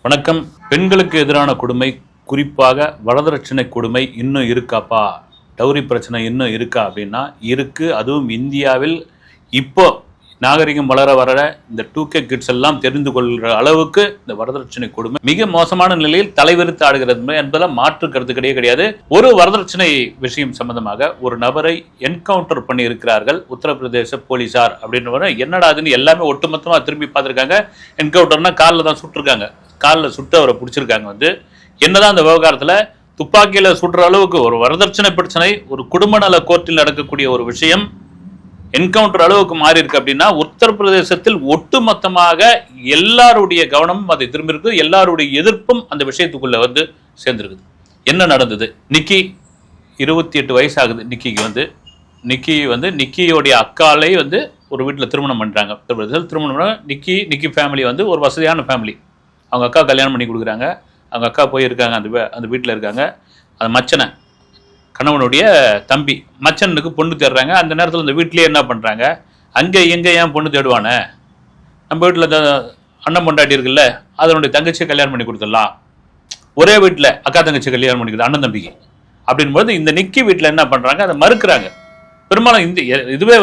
வணக்கம். பெண்களுக்கு எதிரான கொடுமை, குறிப்பாக வரதட்சணை கொடுமை இன்னும் இருக்காப்பா, டவுரி பிரச்சனை இன்னும் இருக்கா அப்படின்னா இருக்கு. அதுவும் இந்தியாவில் இப்போ நாகரிகம் வளர வர இந்த 2K கிட்ஸ் எல்லாம் தெரிந்து கொள்கிற அளவுக்கு இந்த வரதட்சணை கொடுமை மிக மோசமான நிலையில் தலைவிரித்து ஆடுகிறது என்பதெல்லாம் மாற்று கருத்து கிடையாது. ஒரு வரதட்சணை விஷயம் சம்பந்தமாக ஒரு நபரை என்கவுண்டர் பண்ணி இருக்கிறார்கள் உத்தரப்பிரதேச போலீசார் அப்படின்னு. என்னடா அதுன்னு எல்லாமே ஒட்டுமொத்தமாக திரும்பி பார்த்துருக்காங்க. என்கவுண்டர்னா காலில் தான் சுட்டிருக்காங்க, காலில் சுட்டு அவரை பிடிச்சிருக்காங்க. என்னதான் அந்த விவகாரத்தில் துப்பாக்கியில் சுடுற அளவுக்கு ஒரு வரதட்சணை பிரச்சனை ஒரு குடும்ப நல கோர்ட்டில் நடக்கக்கூடிய ஒரு விஷயம் என்கவுண்டர் அளவுக்கு மாறி இருக்கு அப்படின்னா உத்தரப்பிரதேசத்தில் ஒட்டுமொத்தமாக எல்லாருடைய கவனமும் அதை திரும்பி இருக்குது. எல்லாருடைய எதிர்ப்பும் அந்த விஷயத்துக்குள்ள சேர்ந்துருக்குது. என்ன நடந்தது? நிக்கி 28 வயசு ஆகுது. நிக்கிக்கு நிக்கியோடைய அக்காலை ஒரு வீட்டில் திருமணம் பண்ணுறாங்க. உத்தரப்பிரதேசத்தில் திருமணம் பண்ண நிக்கி ஃபேமிலி ஒரு வசதியான ஃபேமிலி. அவங்க அக்கா கல்யாணம் பண்ணி கொடுக்குறாங்க. அவங்க அக்கா போயிருக்காங்க, அந்த வீட்டில் இருக்காங்க. அந்த மச்சனை கணவனுடைய தம்பி மச்சனுக்கு பொண்ணு தேடுறாங்க. அந்த நேரத்தில் இந்த வீட்டிலேயே என்ன பண்ணுறாங்க, அங்கே எங்கே ஏன் பொண்ணு தேடுவானே, நம்ம வீட்டில் அண்ணன் பொண்டாட்டி இருக்குல்ல, அதனுடைய தங்கச்சியை கல்யாணம் பண்ணி கொடுத்துடலாம். ஒரே வீட்டில் அக்கா தங்கச்சி கல்யாணம் பண்ணிக்கிறது அண்ணன் தம்பிக்கு அப்படின்போது இந்த நிக்கி வீட்டில் என்ன பண்ணுறாங்க, அதை மறுக்கிறாங்க. பெரும்பாலும் இதுவே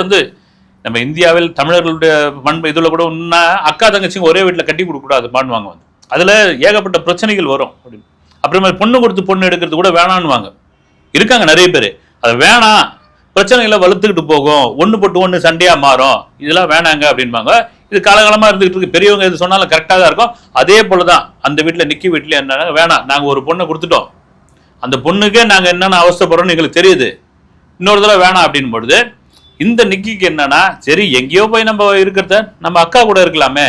நம்ம இந்தியாவில் தமிழர்களுடைய பண்பு இதில் கூட இன்னும் அக்கா தங்கச்சிங்க ஒரே வீட்டில் கட்டி கொடுக்கக்கூடாது பண்ணுவாங்க. அதில் ஏகப்பட்ட பிரச்சனைகள் வரும். அப்புறமே பொண்ணு கொடுத்து பொண்ணு எடுக்கிறது கூட வேணான்னு இருக்காங்க நிறைய பேர். அது வேணாம், பிரச்சனைகளை வளர்த்துக்கிட்டு போகும், ஒன்று போட்டு ஒன்று சண்டையாக மாறும், இதெல்லாம் வேணாங்க அப்படின்பாங்க. இது காலகாலமாக இருந்துகிட்டு இருக்கு. பெரியவங்க எது சொன்னாலும் கரெக்டாக தான் இருக்கும். அதே போல தான் அந்த வீட்டில் நிக்கி வீட்டில் என்ன வேணாம், நாங்கள் ஒரு பொண்ணை கொடுத்துட்டோம், அந்த பொண்ணுக்கே நாங்கள் என்னென்ன அவசரப்படுறோம்னு எங்களுக்கு தெரியுது, இன்னொரு தடவை வேணாம் அப்படின்னு பொழுது இந்த நிக்கிக்கு என்னன்னா, சரி எங்கேயோ போய் நம்ம இருக்கிறத நம்ம அக்கா கூட இருக்கலாமே,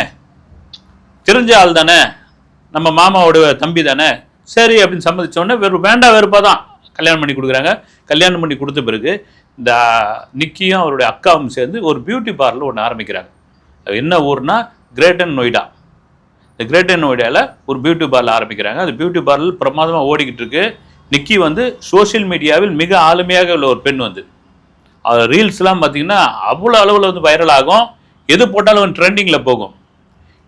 தெரிஞ்ச ஆள் தானே, நம்ம மாமாவோட தம்பி தானே, சரி அப்படின்னு சம்மதிச்சோடனே வேண்டாம் வெறுப்பாக தான் கல்யாணம் பண்ணி கொடுக்குறாங்க. கல்யாணம் பண்ணி கொடுத்த பிறகு இந்த நிக்கியும் அவருடைய அக்காவும் சேர்ந்து ஒரு பியூட்டி பார்லர் ஒன்று ஆரம்பிக்கிறாங்க. என்ன ஊர்னா கிரேட்டர் நொய்டா. இந்த கிரேட்டர் நொய்டாவில் ஒரு பியூட்டி பார்லர் ஆரம்பிக்கிறாங்க. அந்த பியூட்டி பார்லர் பிரமாதமாக ஓடிக்கிட்டு இருக்கு. நிக்கி சோஷியல் மீடியாவில் மிக ஆளுமையாக உள்ள ஒரு பெண். ரீல்ஸ்லாம் பார்த்தீங்கன்னா அவ்வளோ அளவில் வைரல் ஆகும். எது போட்டாலும் ட்ரெண்டிங்கில் போகும்.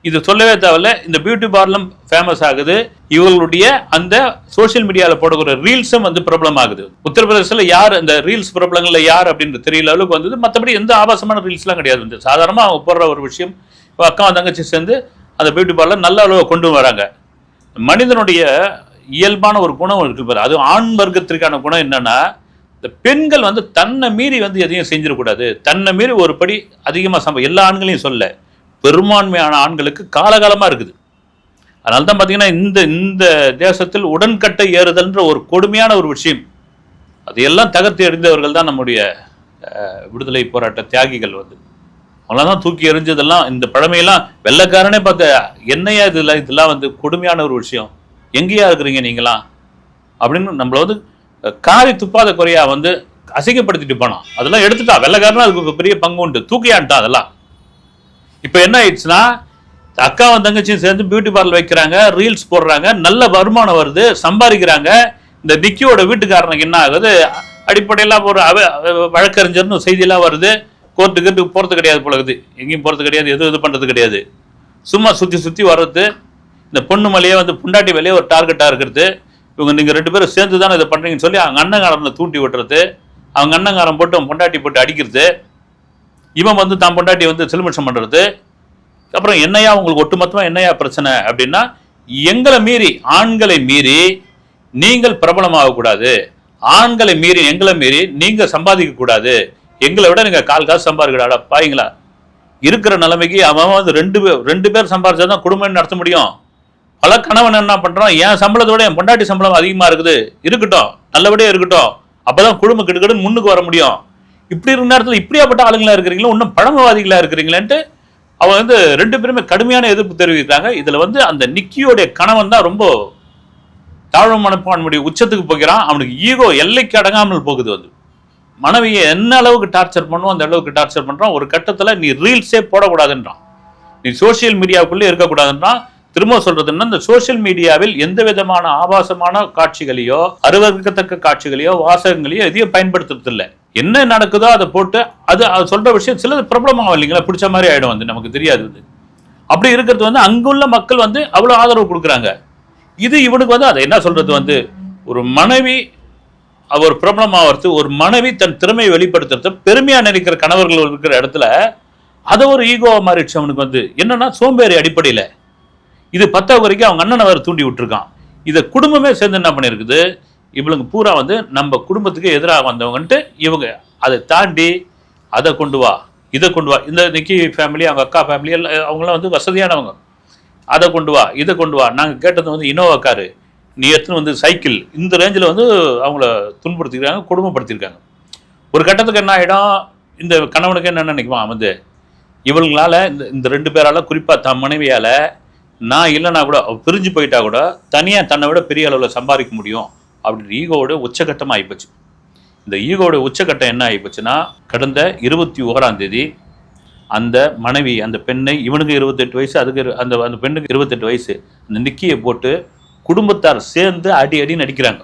இது சொல்லவே தேவையில்ல. இந்த பியூட்டி பார்லரும் ஃபேமஸ் ஆகுது. இவங்களுடைய அந்த சோஷியல் மீடியாவில் போடக்கூடிய ரீல்ஸும் பிரபலம் ஆகுது. உத்தரப்பிரதேசத்தில் யார் இந்த ரீல்ஸ் பிரபலங்களில் யார் அப்படின்றது தெரியல அளவுக்கு மற்றபடி எந்த ஆபாசமான ரீல்ஸ்லாம் கிடையாது. சாதாரணமாக அவங்க போடுற ஒரு விஷயம். இப்போ அக்கா தங்கச்சி சேர்ந்து அந்த பியூட்டி பார்லர் நல்ல அளவு கொண்டு வராங்க. மனிதனுடைய இயல்பான ஒரு குணம் இருக்கு. அது ஆண் வர்க்கத்திற்கான குணம் என்னன்னா, இந்த பெண்கள் தன்னை மீறி எதையும் செஞ்சிடக்கூடாது. தன்னை மீறி ஒரு படி அதிகமாக எல்லா ஆண்களையும் சொல்ல, பெரும்பான்மையான ஆண்களுக்கு காலகாலமாக இருக்குது. அதனால தான் பார்த்தீங்கன்னா இந்த தேசத்தில் உடன்கட்டை ஏறுதல்ன்ற ஒரு கொடுமையான ஒரு விஷயம், அதையெல்லாம் தகர்த்து எறிந்தவர்கள் தான் நம்முடைய விடுதலை போராட்ட தியாகிகள். அவங்களாம் தூக்கி எறிஞ்சதெல்லாம் இந்த பழமையெல்லாம் வெள்ளைக்காரனே பார்த்த என்னையா இதெல்லாம் கொடுமையான ஒரு விஷயம், எங்கேயா இருக்கிறீங்க நீங்களாம் அப்படின்னு நம்மள காரி துப்பாத குறையா அசிங்கப்படுத்திட்டு போனோம். அதெல்லாம் எடுத்துட்டா வெள்ளைக்காரனா அதுக்கு பெரிய பங்கு உண்டு, தூக்கியான்ட்டான் அதெல்லாம். இப்போ என்ன ஆயிடுச்சுன்னா, அக்காவும் தங்கச்சியும் சேர்ந்து பியூட்டி பார்லர் வைக்கிறாங்க, ரீல்ஸ் போடுறாங்க, நல்ல வருமானம் வருது, சம்பாதிக்கிறாங்க. இந்த நிக்கியோட வீட்டுக்காரனுக்கு என்ன ஆகுது, அடிப்படையெல்லாம் ஒரு வழக்கறிஞர்னு செய்தியெல்லாம் வருது. கோர்ட்டுக்கு போகிறது கிடையாது போலகுது, எங்கேயும் போகிறது கிடையாது, எது பண்ணுறது கிடையாது. சும்மா சுற்றி வர்றது. இந்த பொண்ணு மேலேயே பொண்டாட்டி வேலையே ஒரு டார்கெட்டாக இருக்கிறது. இவங்க நீங்கள் 2 பேரும் சேர்ந்து தானே இதை பண்ணுறீங்கன்னு சொல்லி அவங்க அண்ணங்காரனை தூண்டி விட்டுறது. அவங்க அண்ணங்காரன் போட்டு அவன் பொண்டாட்டி போட்டு அடிக்கிறது. இவன் தான் பொண்டாட்டி செலிமிஷம் பண்ணுறது. அப்புறம் என்னையா உங்களுக்கு ஒட்டுமொத்தமாக என்னையா பிரச்சனை அப்படின்னா, எங்களை மீறி ஆண்களை மீறி நீங்கள் பிரபலமாகக்கூடாது, ஆண்களை மீறி எங்களை மீறி நீங்கள் சம்பாதிக்கக்கூடாது, எங்களை விட நீங்கள் காசு சம்பாதிக்கக்கூடாது. பாய்ங்களா இருக்கிற நிலைமைக்கு அவன் 2 பேர் சம்பாதிச்சாதான் குடும்பம் நடத்த முடியும். பல கணவன் என்ன பண்ணுறான், என் சம்பளத்தோட என் பொண்டாட்டி சம்பளம் அதிகமாக இருக்குது, இருக்கட்டும், நல்லபடியாக இருக்கட்டும், அப்போதான் குடும்பம் கிட்டக்கிட்டு முன்னுக்கு வர முடியும். இப்படி இருக்கிற நேரத்தில் இப்படியாப்பட்ட ஆளுங்களா இருக்கிறீங்களா, இன்னும் பழமவாதிகளா இருக்கிறீங்களேன்ட்டு அவன் 2 பேருமே கடுமையான எதிர்ப்பு தெரிவிக்கிறாங்க. இதில் அந்த நிக்கியோடைய கணவன் தான் ரொம்ப தாழ்வு மனப்பான்மையுடைய உச்சத்துக்கு போகிறான். அவனுக்கு ஈகோ எல்லைக்கு அடங்காமல் போகுது. மனைவியை என்ன அளவுக்கு டார்ச்சர் பண்ணுவோம் அந்த அளவுக்கு டார்ச்சர் பண்ணுறான். ஒரு கட்டத்தில் நீ ரீல்ஸே போடக்கூடாதுன்றான், நீ சோசியல் மீடியாவுக்குள்ளே இருக்கக்கூடாதுன்றான். திரும்ப சொல்றதுன்னா, இந்த சோசியல் மீடியாவில் எந்த விதமான ஆபாசமான காட்சிகளையோ அருவருக்கத்தக்க காட்சிகளையோ வாசகங்களையோ எதையும் பயன்படுத்துறது இல்லை. என்ன நடக்குதோ அதை போட்டு அது சொல்ற விஷயம் சிலது பிரபலமாகும் இல்லைங்களா, பிடிச்ச மாதிரி ஆயிடும். நமக்கு தெரியாது. அப்படி இருக்கிறது வந்து அங்குள்ள மக்கள் வந்து அவ்வளவு ஆதரவு கொடுக்குறாங்க. இது இவனுக்கு வந்து அதை என்ன சொல்றது வந்து ஒரு மனைவி அவர் பிரபலம் ஆகிறது, ஒரு மனைவி தன் திறமையை வெளிப்படுத்துறது பெருமையா நினைக்கிற கணவர்கள் இருக்கிற இடத்துல அதை ஒரு ஈகோவா மாறிடுச்சு அவனுக்கு வந்து. என்னன்னா சோம்பேறி அடிப்படையில இது 10 வரைக்கும் அவங்க அண்ணனை வேறு தூண்டி விட்டுருக்கான். இதை குடும்பமே சேர்ந்து என்ன பண்ணியிருக்குது, இவளுங்க பூரா வந்து நம்ம குடும்பத்துக்கு எதிராக வந்தவங்கன்ட்டு இவங்க அதை தாண்டி அதை கொண்டு வா இதை கொண்டு வா. இந்த நிக்கி ஃபேமிலி அவங்க அக்கா ஃபேமிலி எல்லாம் அவங்களாம் வந்து வசதியானவங்க. அதை கொண்டு வா இதை கொண்டு வா. நாங்கள் கேட்டது வந்து இனோவா காரு, நீ எடுத்துன்னு வந்து சைக்கிள், இந்த ரேஞ்சில் வந்து அவங்கள துன்படுத்திக்கிறாங்க, கொடுமைப்படுத்திருக்காங்க. ஒரு கட்டத்துக்கு என்ன ஆகிடும், இந்த கணவனுக்கு என்ன நினைக்குவான் வந்து இவங்களால இந்த 2 பேரால் குறிப்பாக தன் மனைவியால் நான் இல்லைனா கூட பிரிஞ்சு போயிட்டா கூட தனியாக தன்னை விட பெரிய அளவில் சம்பாதிக்க முடியும் அப்படின்ற ஈகோவோட உச்சகட்டமாக ஆகிப்போச்சு. இந்த ஈகோட உச்சகட்டம் என்ன ஆகிப்போச்சுன்னா, கடந்த 21ஆம் தேதி அந்த மனைவி அந்த பெண்ணை, இவனுக்கு 28 வயசு, அதுக்கு அந்த பெண்ணுக்கு 28 வயசு, அந்த நிக்கியை போட்டு குடும்பத்தார் சேர்ந்து அடின்னு அடிக்கிறாங்க.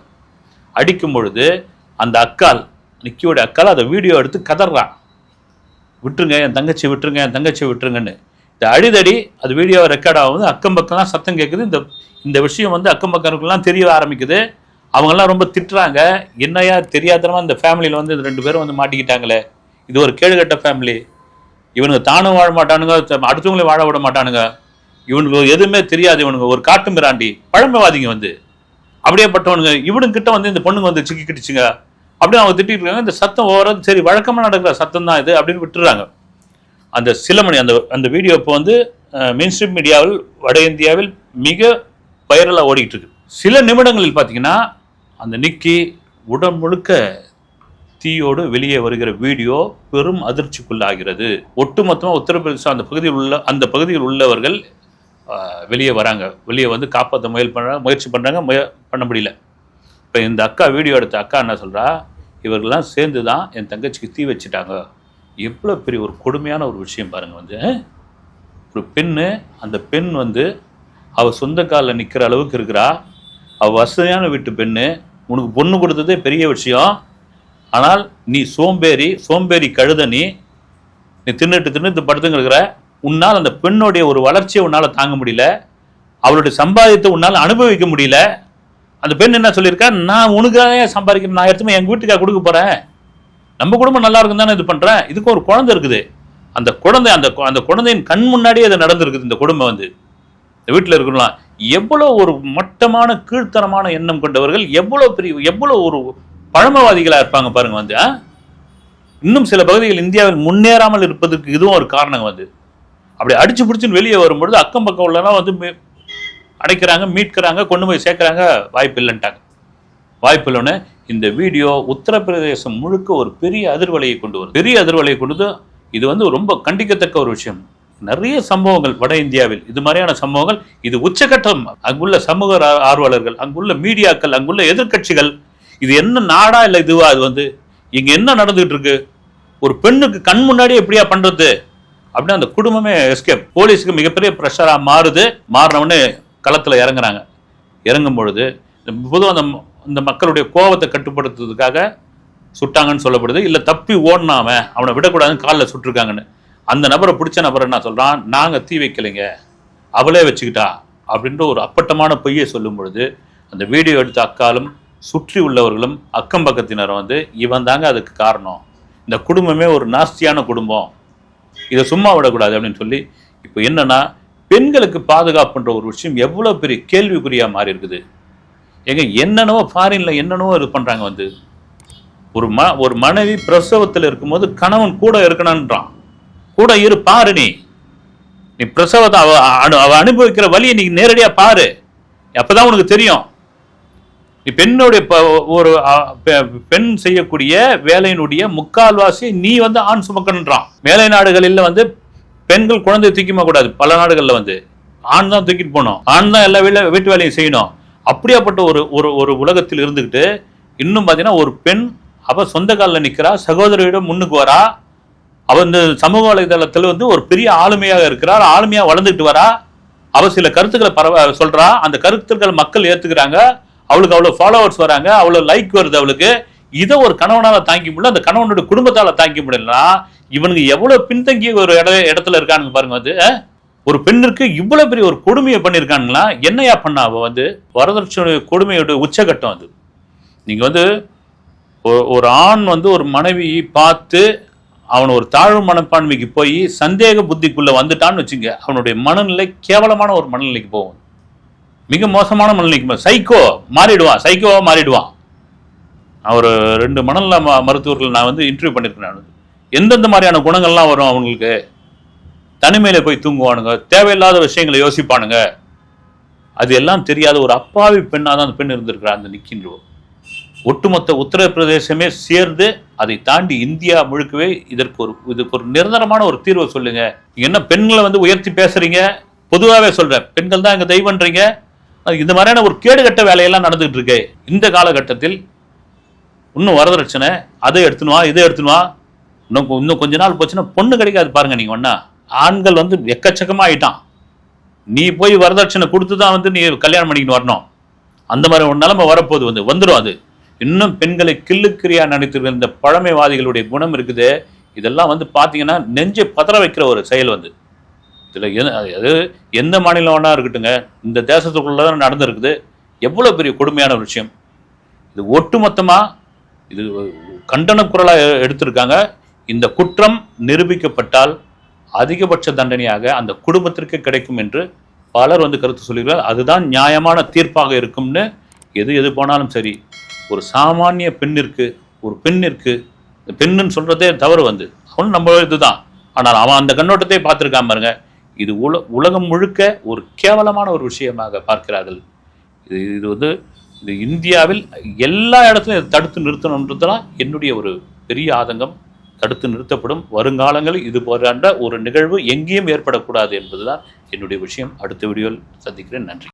அடிக்கும் பொழுது அந்த அக்கால், நிக்கியோட அக்கால் அதை வீடியோ எடுத்து கதறான், விட்டுருங்க என் தங்கச்சி விட்டுருங்க என் தங்கச்சி விட்டுருங்கன்னு. இந்த அடிதடி அது வீடியோவை ரெக்கார்ட் ஆகுது. அக்கம் பக்கம்லாம் சத்தம் கேட்குது. இந்த விஷயம் வந்து அக்கம் பக்கம்லாம் தெரிய ஆரம்பிக்குது. அவங்கெல்லாம் ரொம்ப திட்டுறாங்க, என்னையா தெரியாதனமா இந்த ஃபேமிலியில் வந்து இந்த 2 பேரும் வந்து மாட்டிக்கிட்டாங்களே, இது ஒரு கேடுகட்ட ஃபேமிலி, இவனுங்க தானும் வாழ மாட்டானுங்க, அடுத்தவங்களையும் வாழ விட மாட்டானுங்க, இவனுக்கு எதுவுமே தெரியாது, இவனுங்க ஒரு காட்டு மிராண்டி பழமைவாதிங்க வந்து அப்படியேப்பட்டவனுங்க, இவனுங்கிட்ட வந்து இந்த பொண்ணுங்க வந்து சிக்கிக்கிட்டுச்சுங்க அப்படின்னு அவங்க திட்டிட்டு இருக்காங்க. இந்த சத்தம் ஓவராது சரி வழக்கமாக நடக்கிற சத்தம் தான் இது அப்படின்னு விட்டுறாங்க. அந்த சில மணி அந்த வீடியோ இப்போ வந்து மெயின் ஸ்ட்ரீம் மீடியாவில் வட இந்தியாவில் மிக வைரலாக ஓடிக்கிட்டு இருக்கு. சில நிமிடங்களில் பார்த்தீங்கன்னா அந்த நிக்கி உடல் முழுக்க தீயோடு வெளியே வருகிற வீடியோ பெரும் அதிர்ச்சிக்குள்ளாகிறது. ஒட்டுமொத்தமாக உத்தரப்பிரதேசம் அந்த பகுதியில் உள்ளவர்கள் வெளியே வராங்க. வெளியே வந்து காப்பாற்ற முயற்சி பண்ணுறாங்க, பண்ண முடியல. இப்போ இந்த அக்கா வீடியோ எடுத்த அக்கா என்ன சொல்கிறா, இவர்கள்லாம் சேர்ந்து தான் என் தங்கச்சிக்கு தீ வச்சுட்டாங்க. எவ்வளோ பெரிய ஒரு கொடுமையான ஒரு விஷயம் பாருங்கள். வந்து ஒரு பெண்ணு, அந்த பெண் வந்து அவள் சொந்த காலில் நிற்கிற அளவுக்கு இருக்கிறா, அவள் வசதியான வீட்டு பெண்ணு, உனக்கு பொண்ணு கொடுத்ததே பெரிய விஷயம். ஆனால் நீ சோம்பேறி கழுத, நீ தின்னுட்டு படுத்துங்க இருக்கிற. உன்னால் அந்த பெண்ணுடைய ஒரு வளர்ச்சியை உன்னால் தாங்க முடியல, அவளுடைய சம்பாதியத்தை உன்னால் அனுபவிக்க முடியல. அந்த பெண் என்ன சொல்லியிருக்கா, நான் உனக்காக சம்பாதிக்கிறேன், நான் எடுத்துமே எங்கள் வீட்டுக்காக கொடுக்க போகிறேன், நம்ம குடும்பம் நல்லா இருக்கும் தானே இது பண்ணுறேன். இதுக்கு ஒரு குழந்தை இருக்குது, அந்த குழந்தை அந்த குழந்தையின் கண் முன்னாடியே அது நடந்திருக்குது. இந்த குடும்பம் வந்து இந்த வீட்டில் இருக்கலாம். எவ்வளோ ஒரு மட்டமான கீழ்த்தனமான எண்ணம் கொண்டவர்கள், எவ்வளோ ஒரு பழமவாதிகளாக இருப்பாங்க பாருங்க. வந்து இன்னும் சில பகுதிகள் இந்தியாவில் முன்னேறாமல் இருப்பதற்கு இதுவும் ஒரு காரணம். வந்து அப்படி அடிச்சு பிடிச்சுன்னு வெளியே வரும்பொழுது அக்கம் பக்கம் உள்ளலாம் வந்து அடைக்கிறாங்க, மீட்கிறாங்க, கொண்டு போய் சேர்க்குறாங்க, வாய்ப்பு இல்லைன்ட்டாங்க. வாய்ப்பு இல்லைன்னு இந்த வீடியோ உத்தரப்பிரதேசம் முழுக்க ஒரு பெரிய அதிர்வலையை கொண்டு வருது. இது வந்து ரொம்ப கண்டிக்கத்தக்க ஒரு விஷயம். நிறைய சம்பவங்கள் வட இந்தியாவில் இது மாதிரியான சம்பவங்கள், இது உச்சகட்டம். அங்குள்ள சமூக ஆர்வலர்கள், அங்குள்ள மீடியாக்கள், அங்குள்ள எதிர்கட்சிகள், இது என்ன நாடா இல்லை இதுவா, அது வந்து இங்கே என்ன நடந்துகிட்டு இருக்கு, ஒரு பெண்ணுக்கு கண் முன்னாடியே எப்படியா பண்ணுறது அப்படின்னா அந்த குடும்பமே எஸ்கேப். போலீஸுக்கு மிகப்பெரிய ப்ரெஷராக மாறினவுடனே களத்தில் இறங்கும் பொழுது பொதுவாக அந்த மக்களுடைய கோபத்தை கட்டுப்படுத்துறதுக்காக சுட்டாங்கன்னு சொல்லப்படுது. இல்லை தப்பி ஓடினாம அவனை விடக்கூடாதுன்னு காலில் சுட்டிருக்காங்கன்னு. அந்த நபரை பிடிச்ச நபர் என்ன சொல்கிறான், நாங்கள் தீ வைக்கலைங்க, அவளே வச்சுக்கிட்டா அப்படின்ற ஒரு அப்பட்டமான பொய்யை சொல்லும் பொழுது அந்த வீடியோ எடுத்த அக்காலும் சுற்றி உள்ளவர்களும் அக்கம் பக்கத்தினரும் வந்து இவன் தாங்க அதுக்கு காரணம், இந்த குடும்பமே ஒரு நாஸ்தியான குடும்பம், இதை சும்மா விடக்கூடாது அப்படின்னு சொல்லி இப்போ என்னன்னா பெண்களுக்கு பாதுகாப்புன்ற ஒரு விஷயம் எவ்வளோ பெரிய கேள்விக்குறியாக மாறி இருக்குது. என்னென்னவோ ஃபாரின்ல என்னென்னவோ இது பண்ணுறாங்க. வந்து ஒரு மனைவி பிரசவத்தில் இருக்கும்போது கணவன் கூட இருக்கணுன்றான், கூட இரு, பாரு, நீ பிரசவத்தை அவ அனுபவிக்கிற வழியை நீ நேரடியாக பாரு, அப்பதான் உனக்கு தெரியும். நீ பெண்ணுடைய ஒரு பெண் செய்யக்கூடிய வேலையினுடைய முக்கால்வாசி நீ வந்து ஆண் சுமக்கணுன்றான். மேலை நாடுகளில் வந்து பெண்கள் குழந்தை தூக்கிக்க கூடாது. பல நாடுகளில் வந்து ஆண் தான் தூக்கிட்டு போகணும், ஆண் தான் எல்லா வீட்டு வேலையும் செய்யணும். அப்படியாப்பட்ட ஒரு உலகத்தில் இருந்துக்கிட்டு இன்னும் பார்த்தீங்கன்னா ஒரு பெண் அவ சொந்த காலில் நிற்கிறா, சகோதரியிடம் முன்னுக்கு வரா, அவ இந்த சமூக வலைதளத்தில் வந்து ஒரு பெரிய ஆளுமையாக இருக்கிறார், ஆளுமையாக வளர்ந்துட்டு வரா, அவ சில கருத்துக்களை சொல்றா, அந்த கருத்துக்கள் மக்கள் ஏற்றுக்கிறாங்க, அவளுக்கு அவ்வளோ ஃபாலோவர்ஸ் வராங்க, அவ்வளோ லைக் வருது அவளுக்கு. இதை ஒரு கணவனால் தாங்கி முடியல, அந்த கணவனுடைய குடும்பத்தால் தாங்கி முடியலன்னா இவனுக்கு எவ்வளோ பின்தங்கிய ஒரு இடத்துல இருக்கானுங்க பாருங்க. வந்து ஒரு பெண்ணிற்கு இவ்வளவு பெரிய ஒரு கொடுமையை பண்ணியிருக்காங்களா? என்னையா பண்ணா? அவ வரதட்சணை கொடுமையோட உச்சகட்டம் அது. நீங்க ஒரு ஆண் ஒரு மனைவியை பார்த்து அவன் ஒரு தாழ்வு மனப்பான்மைக்கு போய் சந்தேக புத்திக்குள்ள வந்துட்டான்னு வச்சுங்க, அவனுடைய மனநிலை கேவலமான ஒரு மனநிலைக்கு போகும். மிக மோசமான மனநிலைக்கு சைக்கோவா மாறிடுவான். நான் ஒரு 2 மனநல மருத்துவர்கள் நான் இன்டர்வியூ பண்ணியிருக்கேன். எந்தெந்த மாதிரியான குணங்கள்லாம் வரும் அவங்களுக்கு? தனிமையில போய் தூங்குவானுங்க, தேவையில்லாத விஷயங்களை யோசிப்பானுங்க. அது எல்லாம் தெரியாத ஒரு அப்பாவி பெண்ணாக தான் அந்த பெண் இருந்திருக்கிறார். அந்த நிக்கின்றோ ஒட்டுமொத்த உத்தரப்பிரதேசமே சேர்ந்து, அதை தாண்டி இந்தியா முழுக்கவே இதுக்கு ஒரு நிரந்தரமான ஒரு தீர்வை சொல்லுங்க. என்ன பெண்களை உயர்த்தி பேசுறீங்க? பொதுவாகவே சொல்றேன், பெண்கள் தான் இங்க தெய்வன்றீங்க. இந்த மாதிரியான ஒரு கேடுகட்ட வேலையெல்லாம் நடந்துகிட்டு இருக்கு. இந்த காலகட்டத்தில் இன்னும் வரதட்சணை, அதை எடுத்துனுவா, இதை எடுத்துனுவா, இன்னும் கொஞ்ச நாள் போச்சுன்னா பொண்ணு கிடைக்காது பாருங்க. நீங்க ஒன்னா ஆண்கள் எக்கச்சக்கமா ஆயிட்டான். நீ போய் வரதட்சணை கொடுத்துதான் நீ கல்யாணம் பண்ணிக்கிட்டு வரணும். அந்த மாதிரி ஒரு நிலைமை வரப்போது வந்துடும். அது இன்னும் பெண்களை கிள்ளுக்கிறியா நினைத்து இந்த பழமைவாதிகளுடைய குணம் இருக்குது. இதெல்லாம் பாத்தீங்கன்னா நெஞ்சை பதற வைக்கிற ஒரு செயல். இதுல அது எந்த மாநிலம் வேணா இருக்கட்டுங்க, இந்த தேசத்துக்குள்ளதான் நடந்திருக்குது. எவ்வளவு பெரிய கொடுமையான ஒரு விஷயம் இது. ஒட்டுமொத்தமா இது கண்டன குரலா எடுத்திருக்காங்க. இந்த குற்றம் நிரூபிக்கப்பட்டால் அதிகபட்ச தண்டனையாக அந்த குடும்பத்திற்கு கிடைக்கும் என்று பலர் கருத்து சொல்கிறார். அதுதான் நியாயமான தீர்ப்பாக இருக்கும்னு. எது போனாலும் சரி, ஒரு சாமானிய பெண்ணிற்கு, ஒரு பெண்ணிற்கு, பெண்ணுன்னு சொல்றதே தவறு. அவன் நம்ம இதுதான். ஆனால் அவன் அந்த கண்ணோட்டத்தை பார்த்திருக்காம பாருங்க. இது உலகம் முழுக்க ஒரு கேவலமான ஒரு விஷயமாக பார்க்கிறார்கள். இது இது இந்தியாவில் எல்லா இடத்துலையும் இதை தடுத்து நிறுத்தணுன்றதுதான் என்னுடைய ஒரு பெரிய ஆதங்கம். தடுத்து நிறுத்தப்படும். வருங்காலங்களில் இது போன்ற ஒரு நிகழ்வு எங்கேயும் ஏற்படக்கூடாது என்பதுதான் என்னுடைய விஷயம். அடுத்த வீடியோவில் சந்திக்கிறேன். நன்றி.